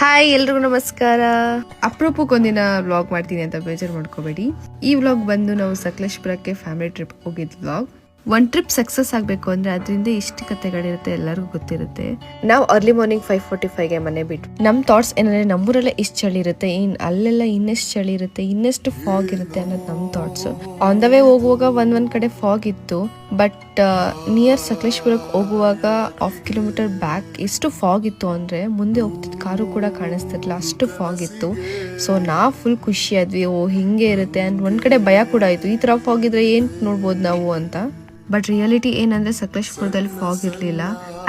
Hi ಎಲ್ರಿಗೂ ನಮಸ್ಕಾರ. ಅಪರೂಪಕ್ಕೊಂದಿನ vlog ಮಾಡ್ತೀನಿ ಅಂತ ಬೇಜಾರು ಮಾಡ್ಕೋಬೇಡಿ. ಈ ವ್ಲಾಗ್ ಬಂದು ನಾವು ಸಕಲೇಶ್ಪುರಕ್ಕೆ ಫ್ಯಾಮಿಲಿ ಟ್ರಿಪ್ ಹೋಗಿದ್ ವ್ಲಾಗ್. ಒಂದ್ ಟ್ರಿಪ್ ಸಕ್ಸಸ್ ಆಗ್ಬೇಕು ಅಂದ್ರೆ ಅದರಿಂದ ಇಷ್ಟು ಕಥೆಗಳಿರುತ್ತೆ, ಎಲ್ಲರಿಗೂ ಗೊತ್ತಿರುತ್ತೆ. ನಾವು ಅರ್ಲಿ ಮಾರ್ನಿಂಗ್ 5:45ಗೆ ಮನೆ ಬಿಟ್ಟು ನಮ್ ಥಾಟ್ಸ್ ಏನಂದ್ರೆ ನಮ್ಮೂರಲ್ಲೇ ಇಷ್ಟು ಚಳಿ ಇರುತ್ತೆ, ಅಲ್ಲೆಲ್ಲ ಇನ್ನೆಷ್ಟು ಚಳಿ ಇರುತ್ತೆ, ಇನ್ನೆಷ್ಟು ಫಾಗ್ ಇರುತ್ತೆ ಅನ್ನೋದು ನಮ್ ಥಾಟ್ಸ್. ಆನ್ ದ ವೇ ಹೋಗುವಾಗ ಒಂದ್ ಕಡೆ ಫಾಗ್ ಇತ್ತು, ಬಟ್ ನಿಯರ್ ಸಕಲೇಶ್ಪುರಕ್ಕೆ ಹೋಗುವಾಗ 1/2 ಕಿಲೋಮೀಟರ್ ಬ್ಯಾಕ್ ಎಷ್ಟು ಫಾಗ್ ಇತ್ತು ಅಂದ್ರೆ ಮುಂದೆ ಹೋಗ್ತಿದ್ದ ಕಾರು ಕೂಡ ಕಾಣಿಸ್ತಿರ್ಲಿಲ್ಲ, ಅಷ್ಟು ಫಾಗ್ ಇತ್ತು. ಸೊ ನಾವು ಫುಲ್ ಖುಷಿ ಆದ್ವಿ, ಓ ಹಿಂಗೆ ಇರುತ್ತೆ ಅಂತ. ಒಂದ್ ಕಡೆ ಭಯ ಕೂಡ ಆಯ್ತು, ಈ ತರ ಫಾಗ್ ಇದ್ರೆ ಏನ್ ನೋಡ್ಬೋದು ನಾವು ಅಂತ. ಬಟ್ ರಿಯಾಲಿಟಿ ಏನಂದ್ರೆ ಸಕಲೇಶ್ಪುರದಲ್ಲಿ ಫಾಗ್ ಇರ್ಲಿಲ್ಲ,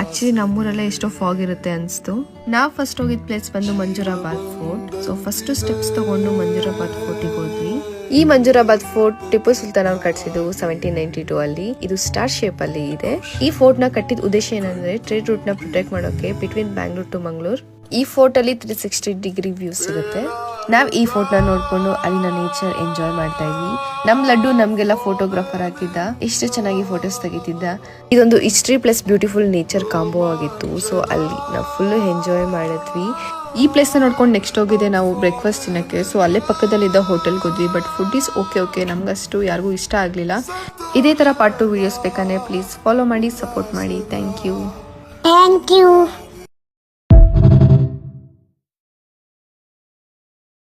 ಆಕ್ಚುಲಿ ನಮ್ಮೂರಲ್ಲೇ ಎಷ್ಟೋ ಫಾಗ್ ಇರುತ್ತೆ ಅನ್ಸ್ತು. ನಾವು ಫಸ್ಟ್ ಹೋಗಿದ್ ಪ್ಲೇಸ್ ಬಂದು ಮಂಜೂರಾಬಾದ್ ಫೋರ್ಟ್. ಸೊ ಫಸ್ಟ್ ಸ್ಟೆಪ್ಸ್ ತಗೊಂಡು ಮಂಜೂರಾಬಾದ್ ಫೋರ್ಟಿಗೆ ಹೋದ್ವಿ. ಈ ಮಂಜೂರಾಬಾದ್ ಫೋರ್ಟ್ ಟಿಪ್ಪು ಸುಲ್ತಾನ್ ಅವ್ರು ಕಟ್ಸಿದ್ದು 1792 ಅಲ್ಲಿ. ಇದು ಸ್ಟಾರ್ ಶೇಪ್ ಅಲ್ಲಿ ಇದೆ. ಈ ಫೋರ್ಟ್ ನ ಕಟ್ಟಿದ ಉದ್ದೇಶ ಏನಂದ್ರೆ ಟ್ರೇಡ್ ರೂಟ್ ನ ಪ್ರೊಟೆಕ್ಟ್ ಮಾಡೋಕೆ ಬಿಟ್ವೀನ್ ಬ್ಯಾಂಗ್ಳೂರ್ ಟು ಮಂಗಳೂರು. ಈ ಫೋರ್ಟ್ ಅಲ್ಲಿ 360 ಡಿಗ್ರಿ ವ್ಯೂ ಸಿಗುತ್ತೆ. ನಾವ್ ಈ ಫೋರ್ಟ್ ನ ನೋಡ್ಕೊಂಡು ಅಲ್ಲಿನ ನೇಚರ್ ಎಂಜಾಯ್ ಮಾಡ್ತಾ ಇದ್ವಿ. ನಮ್ ಲಡ್ಡು ನಮ್ಗೆಲ್ಲ ಫೋಟೋಗ್ರಾಫರ್ ಆಗಿದ್ದ, ಎಷ್ಟು ಚೆನ್ನಾಗಿ ಫೋಟೋಸ್ ತೆಗಿತಿದ್ದ. ಇದೊಂದು history plus beautiful nature combo ಆಗಿತ್ತು. ಸೊ ಅಲ್ಲಿ ನಾವು ಫುಲ್ ಎಂಜಾಯ್ ಮಾಡಿದ್ವಿ. ಈ ಪ್ಲೇಸ್ ನ ನೋಡ್ಕೊಂಡು ನೆಕ್ಸ್ಟ್ ಹೋಗಿದೆ ನಾವು ಬ್ರೇಕ್ಫಾಸ್ಟ್ ತಿನ್ನಕ್ಕೆ. ಸೊ ಅಲ್ಲೇ ಪಕ್ಕದಲ್ಲಿದ್ದ ಹೋಟೆಲ್ಗೆ ಹೋದ್ವಿ. ಬಟ್ ಫುಡ್ ಈಸ್ ಓಕೆ, ನಮ್ಗಷ್ಟು ಯಾರಿಗೂ ಇಷ್ಟ ಆಗ್ಲಿಲ್ಲ. ಇದೇ ತರ ಪಾರ್ಟ್ 2 ವಿಡಿಯೋಸ್ ಬೇಕಂದ್ರೆ ಪ್ಲೀಸ್ ಫಾಲೋ ಮಾಡಿ, ಸಪೋರ್ಟ್ ಮಾಡಿ. Thank you.